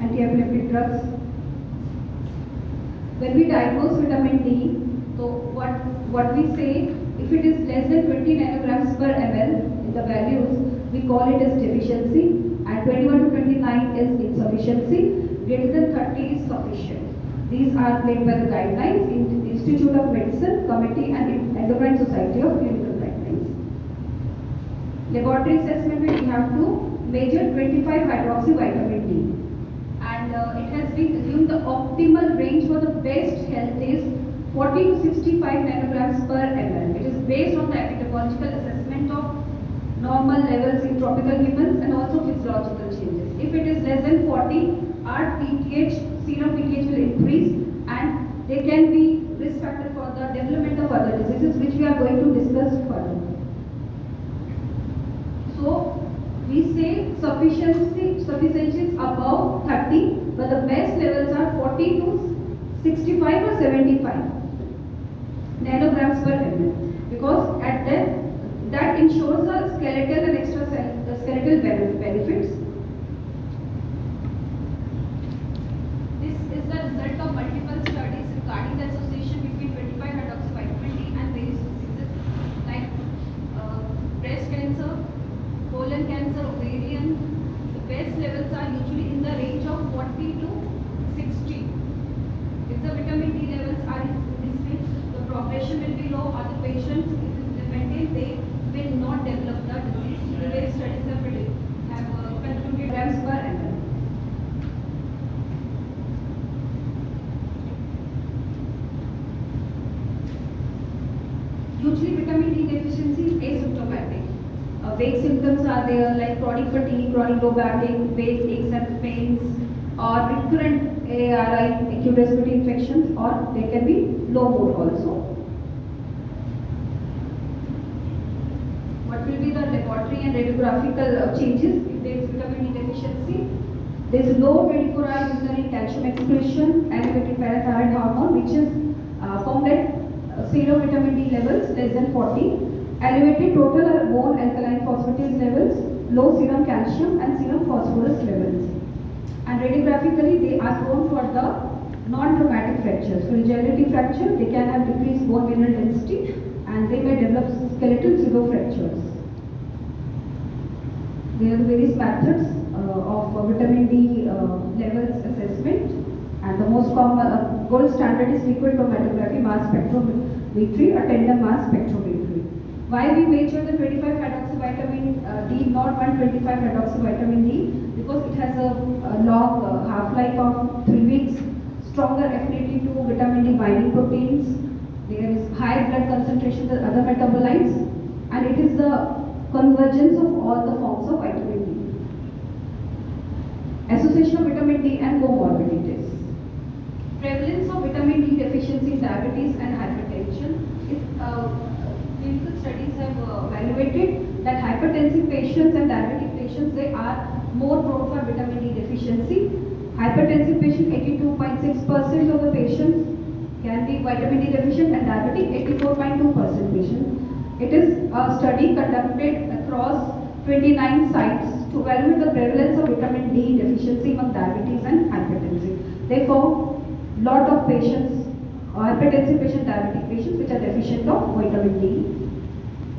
anti-epileptic drugs. When we diagnose vitamin D, so what we say, if it is less than 20 nanograms per ml in the values, we call it as deficiency, and 21 to 29 is insufficiency, greater than 30 is sufficient. These are made by the guidelines in the Institute of Medicine Committee and Endocrine Society of Clinical Guidelines. Laboratory assessment, we have to measure 25 hydroxyvitamin D, and it has been assumed the optimal range for the best health is 40 to 65 nanograms per ml. It is based on the epidemiological assessment of normal levels in tropical humans and also physiological changes. If it is less than 40, our PTH, serum PTH will increase, and they can be risk factor for the development of other diseases, which we are going to discuss further. So we say sufficiency is above 30, but the best levels are 40 to 65 or 75 nanograms per ml, because at that ensures the skeletal and extraskeletal benefits. This is the result of multiple studies regarding the association between 25 hydroxyvitamin D and various diseases like breast cancer, colon cancer, ovarian. The best levels are usually in the range of 40 to 60. If the vitamin D levels are in this range, the progression will be low, or the patients, if they maintain, they will not develop the disease. The various studies have concluded grams per ml. Usually vitamin D deficiency is asymptomatic. Vague symptoms are there like chronic fatigue, chronic low back ache, vague aches and pains, or recurrent ARI, acute respiratory infections, or they can be low mood also. What will be the laboratory and radiographical changes if there is vitamin D deficiency? There is low 24-hour urinary calcium excretion, elevated parathyroid hormone, which is found at serum vitamin D levels less than 40. Elevated total or bone alkaline phosphatase levels, low serum calcium and serum phosphorus levels. And radiographically, they are prone for the non-traumatic fractures. For regenerative fracture, they can have decreased bone mineral density and they may develop skeletal pseudo fractures. There are various methods of vitamin D levels assessment, and the most common gold standard is liquid chromatography, mass spectrometry, or tandem mass spectrometry. Why we measure the 25 hydroxyvitamin D, not 125 hydroxyvitamin D? Because it has a long half-life of 3 weeks, stronger affinity to vitamin D binding proteins, there is high blood concentration than other metabolites, and it is the convergence of all the forms of vitamin D. Association of vitamin D and comorbidities. Prevalence of vitamin D deficiency in diabetes and hypertension. Clinical studies have evaluated that hypertensive patients and diabetic patients, they are more prone for vitamin D deficiency. Hypertensive patient, 82.6% of the patients can be vitamin D deficient, and diabetic 84.2% patient. It is a study conducted across 29 sites to evaluate the prevalence of vitamin D deficiency among diabetes and hypertensive. They found lot of patients, hypertensive patient, diabetic patients, which are deficient of vitamin D.